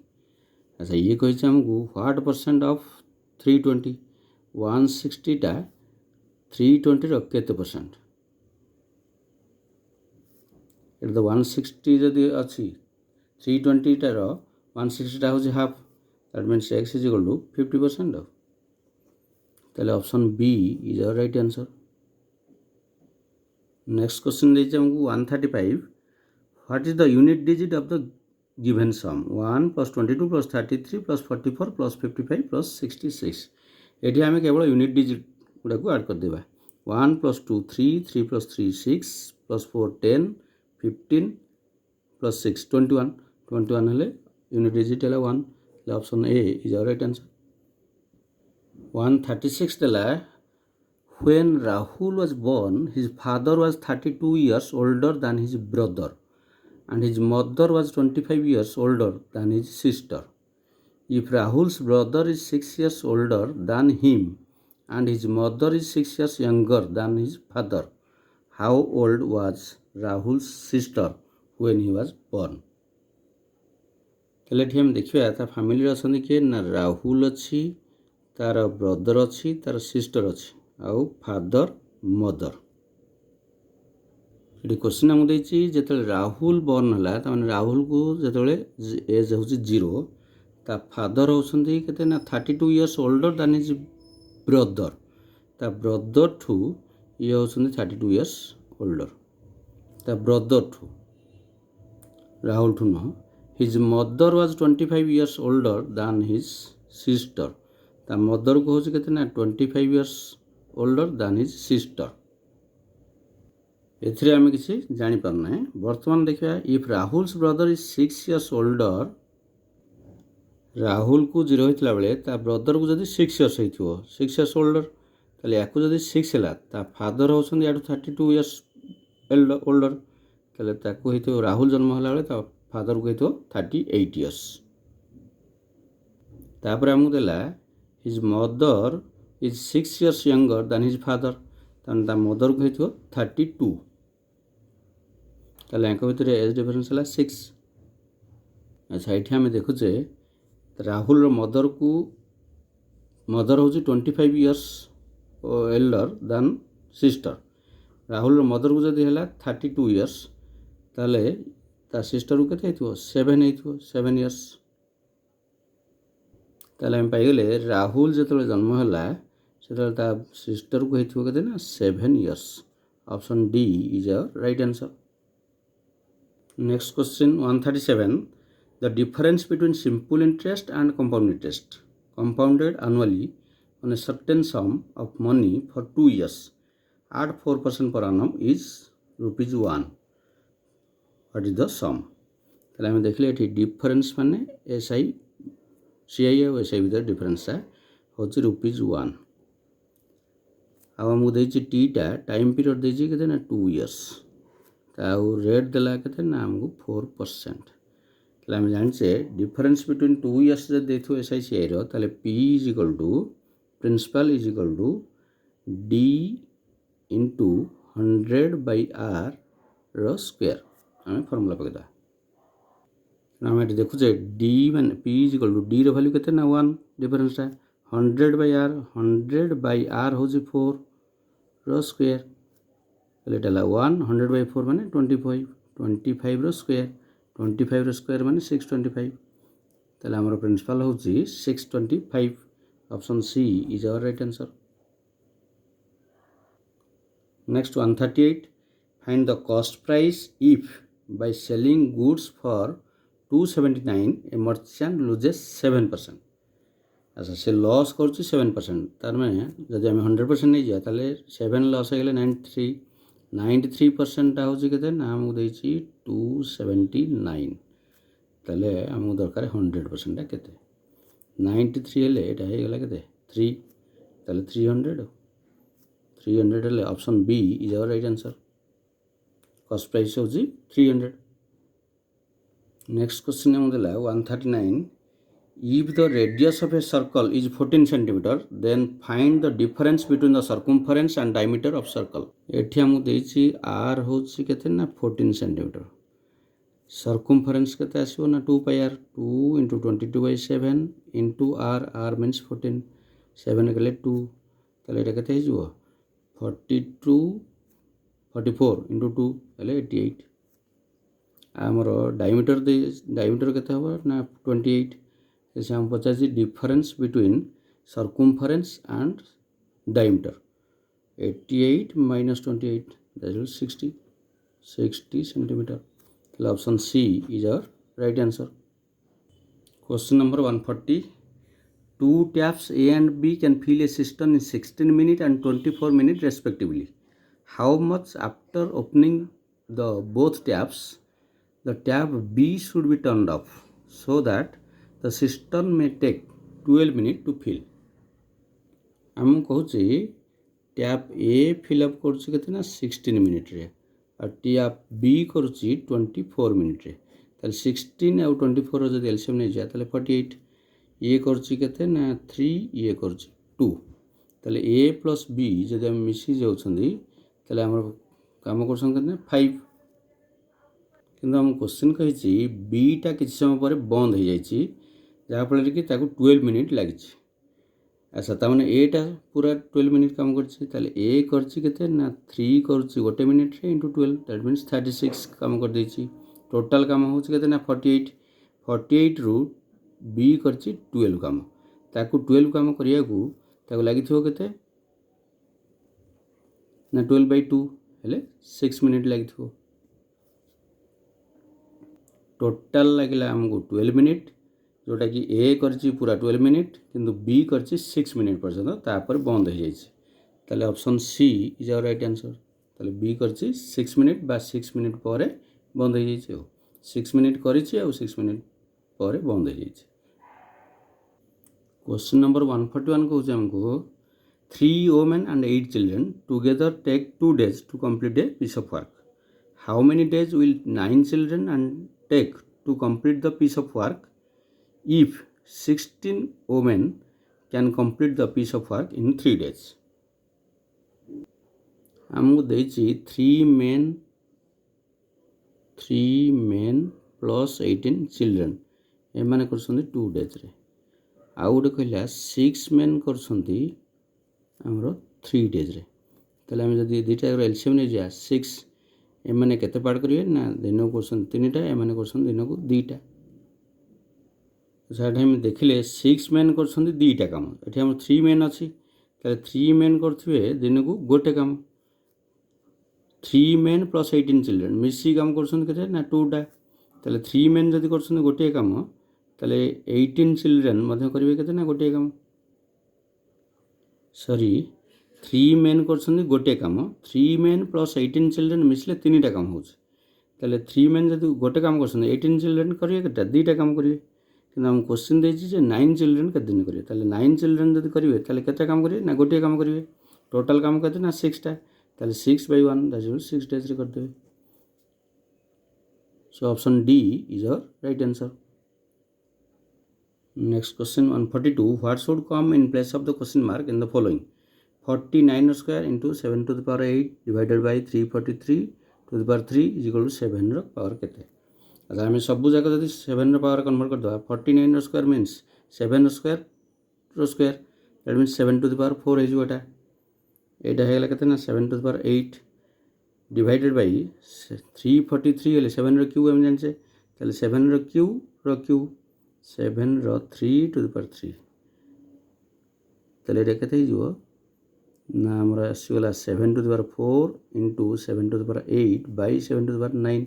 अच्छा ये कहिছে हमको व्हाट परसेंट ऑफ 320, 160 टा 320 रो केते परसेंट. एटा तो 160 जदी अछि 320 टा रो 160 टा हो half, that means x is equal to 50% of. ताले option B is our right answer. Next question देइछ हमको 135. What is the unit digit of the given sum 1 + 22 + 33 + 44 + 55 + 66. एठी हमें केवल यूनिट डिजिट गुडा को ऐड कर देबा. 1 + 2 3, 3 + 3 6 + 4 10, 15 + 6 21, 21 हेले यूनिट डिजिट हेला 1. Option A is our right answer. 136 देला When Rahul was born, his father was 32 years older than his brother and his mother was 25 years older than his sister. If Rahul's brother is 6 years older than him and his mother is 6 years younger than his father, how old was Rahul's sister when he was born? তাহলে এଠି ଆମେ ଦେଖିବା ତା ଫ୍ୟାମିଲିରେ ଅଛନ୍ତି କିଏ ନା ରାହୁଲ ଅଛି, ତାର ବ୍ରଦର ଅଛି, ତାର ସିଷ୍ଟର ଅଛି ଆଉ ଫାଦର ମଦର। ଏଠି କ୍ୱେଶ୍ଚିନ୍ ଆମକୁ ଦେଇଛି ଯେତେବେଳେ ରାହୁଲ ବର୍ନ ହେଲା ତାମାନେ ରାହୁଲକୁ ଯେତେବେଳେ ଏଜ୍ ହେଉଛି 0, ତା ଫାଦର ହେଉଛନ୍ତି କେତେ ନା 32 years older than his brother, ତା ବ୍ରଦରଠୁ ଇଏ ହେଉଛନ୍ତି 32 ଇୟର୍ସ ଓଲ୍ଡର, ତା ବ୍ରଦରଠୁ, ରାହୁଲଠୁ ନୁହଁ। His mother was 25 years older than his sister, ତା ମଦରକୁ ହେଉଛି କେତେ ନା 25 years older than his sister. ଏଥିରେ ଆମେ କିଛି ଜାଣିପାରୁନାହିଁ। ବର୍ତ୍ତମାନ ଦେଖିବା if Rahul's brother is 6 years older, ରାହୁଲକୁ 0 ହେଇଥିଲା ବେଳେ ତା ବ୍ରଦରକୁ ଯଦି 6 ଇୟର୍ସ ହେଇଥିବ, 6 ଇୟର୍ସ ଓଲ୍ଡର, ତାହେଲେ ୟାକୁ ଯଦି 6 ହେଲା, ତା ଫାଦର ହେଉଛନ୍ତି ୟାଠୁ 32 ଇୟର୍ସ ଓଲ୍ଡର, ତାହେଲେ ତାକୁ ହେଇଥିବ ରାହୁଲ ଜନ୍ମ ହେଲା ବେଳେ ତା ଫାଦରକୁ ହେଇଥିବ 38 ଇୟର୍ସ। ତାପରେ ଆମକୁ ଦେଲା his mother is 6 years younger than his father, ତାହେଲେ ତା ମଦରକୁ ହେଇଥିବ 32, ତାହେଲେ ୟାଙ୍କ ଭିତରେ ଏଜ୍ ଡିଫରେନ୍ସ ହେଲା 6। ଆଚ୍ଛା, ଏଠି ଆମେ ଦେଖୁଛେ ରାହୁଲର ମଦର ହେଉଛି 25 ଇୟର୍ସ ଏଲ୍ଡର ଦାନ୍ ସିଷ୍ଟର, ରାହୁଲର ମଦରକୁ ଯଦି ହେଲା 32 ଇୟର୍ସ, ତାହେଲେ ତା ସିଷ୍ଟରକୁ କେତେ ହେଇଥିବ 7 ହେଇଥିବ, 7 ଇୟର୍ସ। ତାହେଲେ ଆମେ ପାଇଗଲେ ରାହୁଲ ଯେତେବେଳେ ଜନ୍ମ ହେଲା ସେତେବେଳେ ତା ସିଷ୍ଟରକୁ ହେଇଥିବ କେତେ ନା 7 years. Option D is our right answer. Next question 137, the difference between simple interest and compound interest compounded annually on a certain sum of money for 2 years at 4% per annum is rupees 1. What is the sum? ତାହେଲେ ଆମେ ଦେଖିଲେ ଏଠି difference ମାନେ SI CI ଆଉ SI ଭିତରେ ଡିଫରେନ୍ସଟା ହେଉଛି ₹1। ଆଉ ଆମକୁ ଦେଇଛି ଟିଟା ଟାଇମ୍ ପିରିୟଡ଼ ଦେଇଛି କେତେ ନା 2 ଇୟର୍ସ, ଆଉ ରେଟ୍ ଦେଲା କେତେ ନା ଆମକୁ 4%। ତାହେଲେ ଆମେ ଜାଣିଛେ ଡିଫରେନ୍ସ ବିଟୱିନ୍ 2 ଇୟର୍ସ ଯଦି ଦେଇଥିବ SICIର, ତାହେଲେ P is equal two principal is equal two D into 100/R ର ସ୍କୋୟାର। ଆମେ ଫର୍ମୁଲା ପକାଇଦେବା। ଆମେ ଏଠି ଦେଖୁଛେ D ମାନେ P ଇଜ୍ ଇକ୍ୱାଲ୍ ଟୁ Dର ଭ୍ୟାଲ୍ୟୁ କେତେ ନା 1, ଡିଫରେନ୍ସଟା 100/R, 100/R ହେଉଛି 4 ର ସ୍କୋୟାର, ତାହେଲେ ଏଇଟା ହେଲା 1, 100/4 ମାନେ 25, 25ର ସ୍କୋୟାର, 25ର ସ୍କୋୟାର ମାନେ 625, ତାହେଲେ ଆମର ପ୍ରିନ୍ସିପାଲ୍ ହେଉଛି 625। Option C is our right answer. Next 138, find the cost price if by selling goods for 279 a merchant loses 7%। ଆଚ୍ଛା, ସେ ଲସ୍ କରୁଛି 7%, ତାର ମାନେ ଯଦି ଆମେ 100% ନେଇଯିବା ତାହେଲେ 7 ଲସ୍ ହେଇଗଲେ 93%ଟା ହେଉଛି କେତେ ନା ଆମକୁ ଦେଇଛି 279, ତାହେଲେ ଆମକୁ ଦରକାର 100%ଟା କେତେ, 93 ହେଲେ ଏଇଟା ହେଇଗଲା କେତେ 3, ତାହେଲେ 300 ହେଲେ option B is our right answer. Cost price ହେଉଛି 300। ନେକ୍ସଟ କ୍ୱେଶ୍ଚିନ୍ ଆମକୁ ଦେଲା 139, if the radius of a circle is 14 cm then find the difference between the circumference and diameter of circle। ଏଠି ଆମକୁ ଦେଇଛି R ହେଉଛି କେତେ ନା 14 cm, circumference କେତେ ଆସିବ ନା 2πr, 2 × 22/7 into R, R means 14, 7 କଲେ 2, ତାହେଲେ ଏଇଟା କେତେ ହେଇଯିବ 44 ଇଣ୍ଟୁ 2 ହେଲେ 88। ଆମର ଡାଇମିଟର କେତେ ହେବ ନା 28। ସେ ଆମକୁ ପଚାରିଛି difference between circumference and diameter, 88 minus 28 that is 60 centimeter। ତାହେଲେ option C is our right answer. Question number 140, two taps A and B can fill a cistern in 16 minutes and 24 minutes respectively. How much after opening the both taps the tap B should be turned off so that the cistern may take 12 minutes to fill? ଆମକୁ କହୁଛି tap ए fill up करुच्ची केते ना 16 minute रे और tap B करुच्ची 24 minute रे ताले 16 और 24 जब एलसीएम नहीं जाए ताले 48 ये करुच्ची केते ना 3 ये करुच्ची 2 ताले ए प्लस बी जब हम मिसी जाउछंदी ताले हमर काम करछन केते 5 किंतु हम क्वेश्चन कहिछि बीटा किसी समय पर बंद हो जाइए जहाँफल कि 12 मिनिट लगी। अच्छा ताने एटा पूरा 12 मिनिट काम कर ए करते ना 3 कर गोटे मिनिट रे इंटू 12 दैट मीन्स 36 काम कर देछि। टोटाल काम हो ना 48 रु बी कर 12 काम ताकू 12 काम करिया को लगी केते ना 12/2 हेले 6 मिनिट लगी। टोटाल लगे आमको 12 मिनिट जोटा कि ए करछि पूरा 12 मिनिट किंतु बी करछि 6 मिनिट पर्यंत तापर बंद हो जाइए। Option C is our right answer. ताले बी करछि 6 मिनिट बा 6 मिनिट पर बंद हो जाइए 6 मिनिट करिछि आ 6 मिनिट पर बंद हो जाइए। क्वेश्चन नंबर 141 कहूँ आमको 3 women and 8 children together take 2 days to complete a piece of work. How many days will 9 children and take to complete the piece of work if 16 women can complete the piece of work in 3 days? आमको देछि 3 men plus 18 children ए माने करछन्ती 2 days रे आउ गोटे कहला 6 men करछन्ती हमरो 3 days रे तले हम जदी दुटा एलसीएम नै जा 6 ए माने केते पार्ट करिवे ना दिन को क्वेश्चन 3टा ए माने क्वेश्चन दिन को 2टा साइड हम देखिले 6 men करछन्ती 2टा काम एठी हम 3 men अछि तले 3 men करथिवे दिन को गोटे काम 3 men plus 18 children मिसी काम करछन्ती केते ना 2टा तले 3 men जदी करछन्ती गोटे काम तले 18 children मध्य करिवे केते ना गोटे काम सॉरी 3 men करछन्ती गोटे काम 3 men plus 18 children मिसले 3टा काम होछ तले 3 men जदी गोटे काम करछन्ती 18 children करिवे केते 2टा काम करिवे किंतु हम क्वेश्चन देछि जे 9 children केते दिन करिवे तले 9 children जदी करिवे तले केते काम करिवे ना गोटे काम करिवे टोटल काम केते ना 6टा तले 6/1 दैट इज 6 days रे कर देबे। So option D is our right answer. Next question 142 what should come in place of the question mark in the following 49 square into 7 to the power 8 divided by 343 to the power 3 is equal to 7 रो power केते। अच्छा हम सब जगह जदी 7 रो power convert कर दवा 49 रो स्क्वायर मींस 7 स्क्वायर रो square that means 7 to the power 4 है जोटा एटा हेला केते ना 7 to the power 8 divided by 343 हेले 7 रो क्यूब हम जानछे ताले 7 रो cube 7 row 3 to the power 3 ताले केते ही जो ना हमरा आसीगला 7 to the power 4 into 7 to the power 8 by 7 to the power 9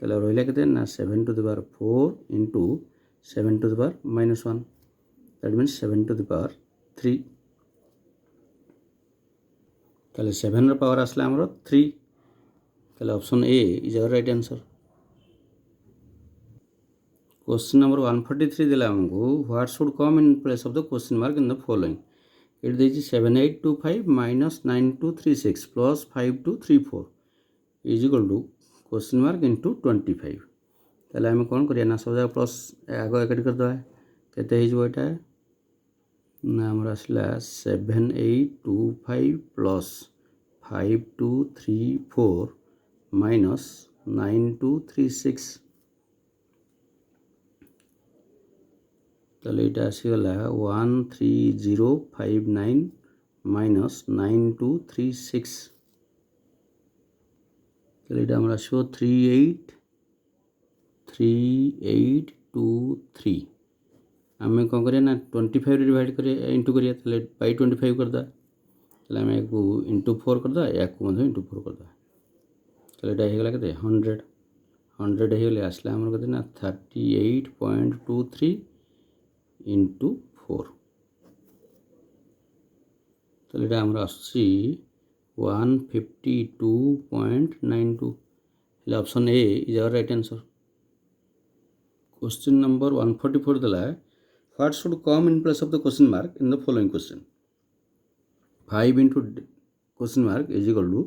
ताले रहिला केते ना 7 to the power 4 into 7 to the power -1 that means 7 to the power 3 ताले 7 रो पावर आसला हमरो 3 ताले option A is our right answer. Question number 143 दिला हमको what should come in place of the question mark in the following इट देछि 7825 minus 9236 plus 5234 is equal to question mark into 25 ताले हम कोन करिया ना सब जगह प्लस आगो एकड कर दवा केते हे जो एटा ना हमरा असला 7825 plus 5234 minus 9236 ताले एटा आसीगला 13059 minus 9236 ताले एटा हमरा शो 3823 हमें कौन करिया ना 25 डिवाइड करिया इंटू करिया ताले बाय 25 कर दा ताले हमें एक इंटू 4 कर दा एक को मतलब इंटू 4 कर दा ताले एटा हेगला केते 100 हेगले आसला हमर केते ना 38.23 into 4 ताले एटा हमरा आसी 152.92 हेले option A is our right answer. Question number 144 दिला what should come in place of the question mark in the following question 5 into question mark is equal to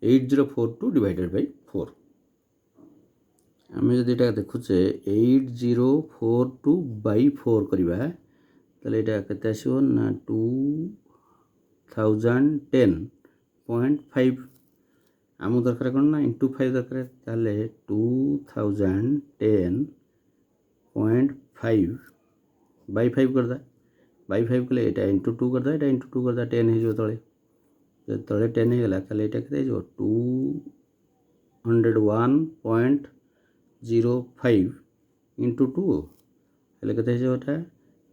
8042 divided by 4 आम जदि यहाँ देखुचे 8042 बाय 4 करवा ताले यहाँ केते आसीबो ना 2010.5 आम दरकार कौन ना इंटू 5 दरकार ताले 2010.5 बाय 5 करदा बाय 5 कले एटा इंटू 2 करदा एटा इंटू 2 करदा 10 हो तले जब तले 10 हो गला ताले एटा केते हो 201.05 इंटू 2 हेले केते हो एटा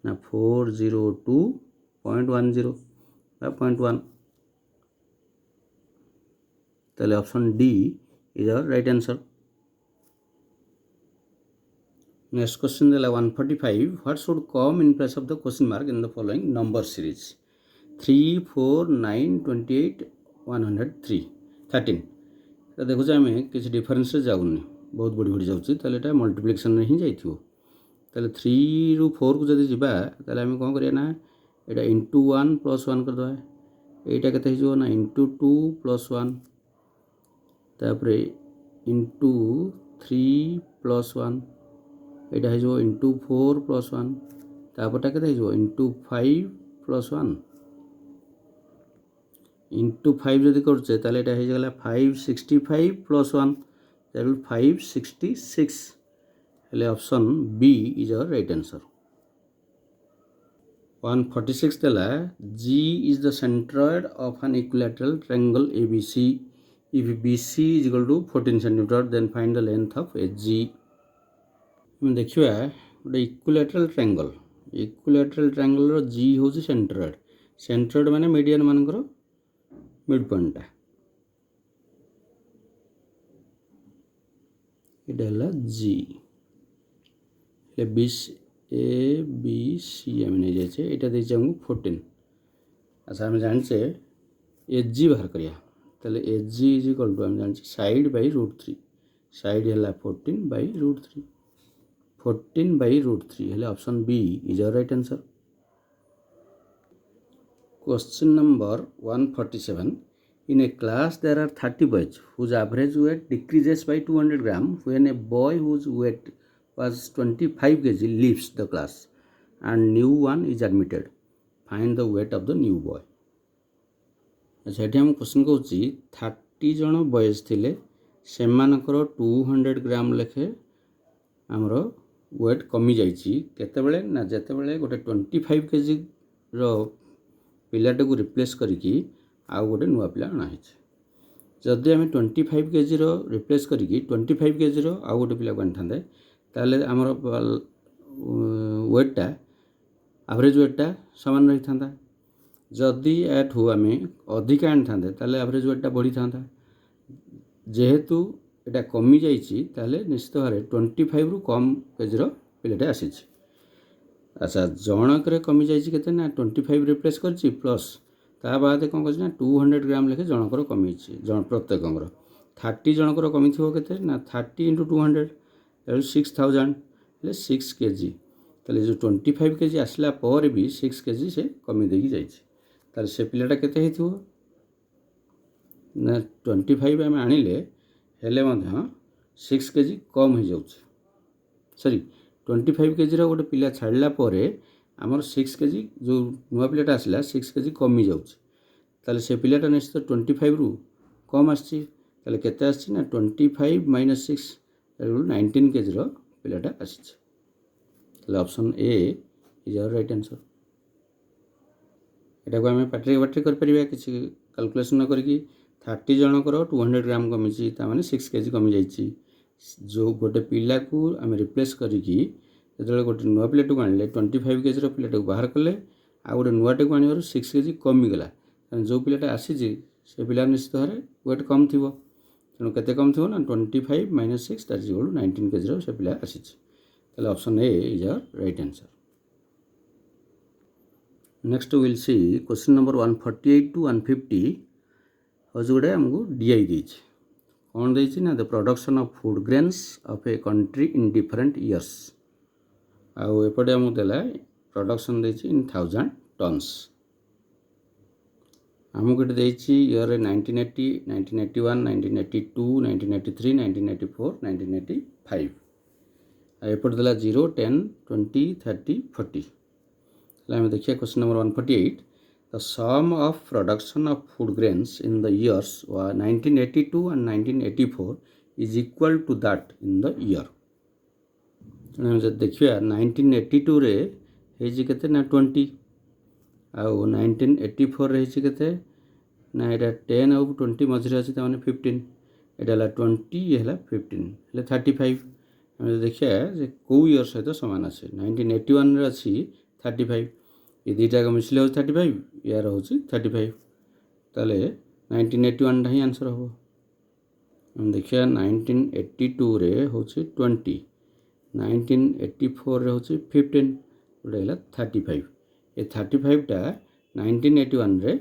ना 402.10 बा 0.1 ताले option D is our right answer next question देला 145 what should come in place of the question mark in the following number series 3 4 9 28 103 13 तो देखो आम किसी डिफरेन्स जाऊनी बहुत बढ़ी बढ़ी जाऊँगी ताले एटा मल्टीप्लिकेशन में ही जाइथिबो ताले 3 रु 4 को जदि जिबा ताले आम कोन करिया ना एटा इंटू 1 प्लस 1 कर दवा एटा केते हिजो ना इंटू 2 प्लस 1 तापरे इंटू 3 प्लस 1 एटा हिजो इंटू 4 प्लस 1 तापरटा केते हिजो इंटू 5 प्लस 1 इंटू 5 जदि करछे ताले एटा हिजो गला 565 प्लस 1 दैट विल 566 हेले option B is our right answer 146 देला G is the centroid of an equilateral triangle ABC if BC is equal to 14 cm then find the length of AG देखिए गोटे इक्विलेटराल triangle रो G हूँ centroid माने median मानकर mid point ये G A B C आम नहीं जाए यहाँ देखिए हमको 14 अच्छा आम जाने एच जी बाहर करिया ताले H G is equal to आम जाने साइड बाई √3 साइड है 14 बाई √3 14 बाई √3 हेले option B is our right answer question number 147 in a class there are 30 boys whose average weight decreases by 200 gram when a boy whose weight was 25 kg leaves the class and new one is admitted find the weight of the new boy अच्छा ये हम question कहूँ 30 जन boys थिले सेमानकर 200 ग्राम लेखे आमर wait कमी जाइए केतेबेले ना जेतेबेले गोटे 25 kg रो पिलाटा को रिप्लेस करिकी आउ गोटे नुआ पिला अणाई जदि आम 25 kg रो रिप्लेस करिकी 25 kg रो आउ गोटे पिला को आनी ताले आमर वेटटा एवरेज वेटटा समान रही था जदि एठू आम अधिका आनी था ताले एवरेज वेटटा बढ़ी था जेहेतु एटा कमी जाइए ताले निश्चित भाव 25 रु कम केजी रो पिलाटा आसी अच्छा जनक कमी जाइए केते ना 25 रिप्लेस कर प्लस ता बाद कौन कर 200 ग्राम लेखे जनकर कमी जन प्रत्येक 30 जनकर कमी थो के ना 30 × 200 6000 6 kg ताले जो 25 kg आसला पर भी 6 kg से कमी देकी जाइए ताले से पिलाटा केते हेथिबो ना 25 आम आनिले हेले मध्य 6 kg कम हो जाउछ सॉरी 25 kg रो गोटे पिला छाड़ला परे आमर 6 kg जो नुआ पिलाटा आसला 6 kg कमी जाउछ ताले से पिलाटा निश्चित 25 रु कम आछि ताले केते आछि ना 25 - 6 19 kg रो पिलाटा आछि ताले option A is our right answer एटा को आम पाटरी बाटरी कर परिबा किछि कैलकुलेशन न करके 30 जनकर 200 ग्राम कमी माने 6 kg कमी जाइए जो गोटे पिला को आम रिप्लेस करिकी जो गोटे नुआ पिलाटा को आनिले 25 kg रो पिलाटा को बाहर कले आ गोटे नुआटा को आनिबार 6 kg कमीगला जो पिलाटा आसी से पिला निश्चित भाव वेट कम थी तेणु केते कम थी ना 25 - 6 that is equal to 19 kg रो से पिला आसी ताले option A is our right answer next will see question number 148 to 150 हज गोटे आमको डीआई देछि कौन देछि ना the production of food grains of a country in different years आउ एपटे आमको देला प्रोडक्शन देछि इन 1000 टन्स आमको ये देछि ईयर 1980 1981 1982 1983 1984 1985 एपट देला 0 10 20 30 40 आम देखिए question number 148 the sum of production of food grains in the years 1982 and 1984 is equal to that in the year जब देखिए 1982 रे हेजी केते ना 20 आउ 1984 रे हेजी केते ना एटा 10 आउ 20 मझे अच्छी तमाने 15 एटा है 20 ये है 15 हेले 35 आम देखिए जे कौ ईयर सहित सामान अच्छे 1981 रे अच्छी 35 ये दुईटा को मिसले हो 35 यार हूँ 35 ताले 1981 ही आंसर हम हम देखिए 1982 रे हूँ 20 1984 रे हूँ 15 गोटे है 35 ये 35 टा 1981 रे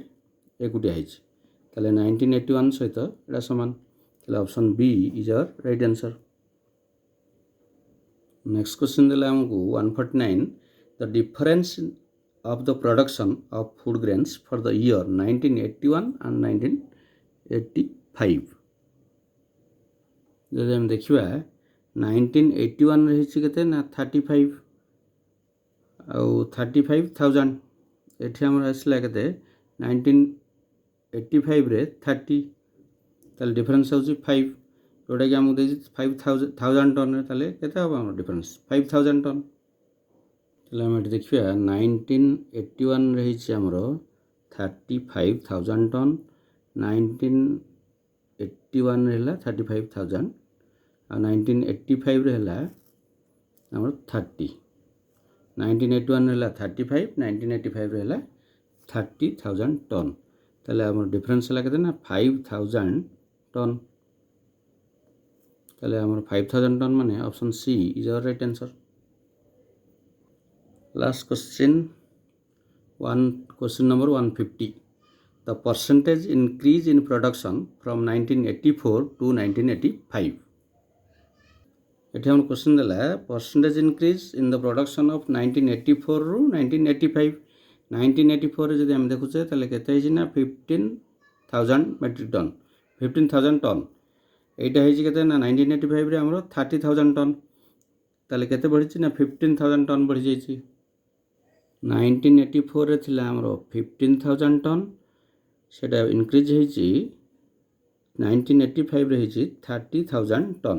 एकुटिया होती ताले 1981 सहित एटा सामान ताले option B is our right answer. Next question देला हमको 149 the difference of the production of food grains for the year 1981 and 1985 जब हम देखिए 1981 रही केते ना 35 आउ 35,000 एठी हमर आसला केते 1985 रे 30 ताले डिफरेंस होची 5 जोटा कि हमको देछि 5000 टन रे ताले केते हम डिफरेंस 5000 टन ताले हम देखिए 1981 रही आमर 35,000 टन 1981 है 35,000 और 1985 रे आमर 30 1981 है 35 1985 रे 30,000 टन ताले आमर डिफरेंस है केते ना 5,000 टन ताले आमर 5,000 टन माने option C is our right answer. Last question, question number 150. The percentage increase in production from 1984 to 1985. एठी हम क्वेश्चन देला percentage increase in the production of 1984 रु 1985 1984 रे जदि हम देखुचे ताले केते हिची ना 15,000 मेट्रिक टन 15,000 टन एटा हिची केते ना 1985 रे हमरो 30,000 टन ताले केते बढ़िची ना 15,000 टन बढ़ी जाईची 1984 रे थिला हमरो 15,000 टन सेटा इंक्रीज होईची 1985 रे होईची 30,000 टन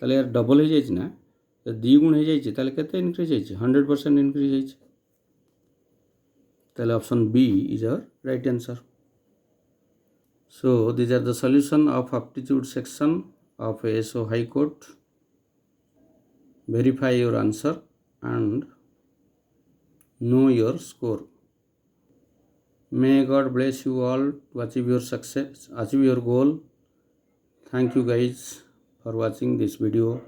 ताले यार डबल हो जाईची ना तो दी गुण हो जाईची ताले केते इंक्रीज होईची 100% इंक्रीज होईची ताले option B is our right answer. So these are the solution of aptitude section of SO high court. Verify your answer and know your score. May God bless you all to achieve your success, achieve your goal. Thank you guys for watching this video.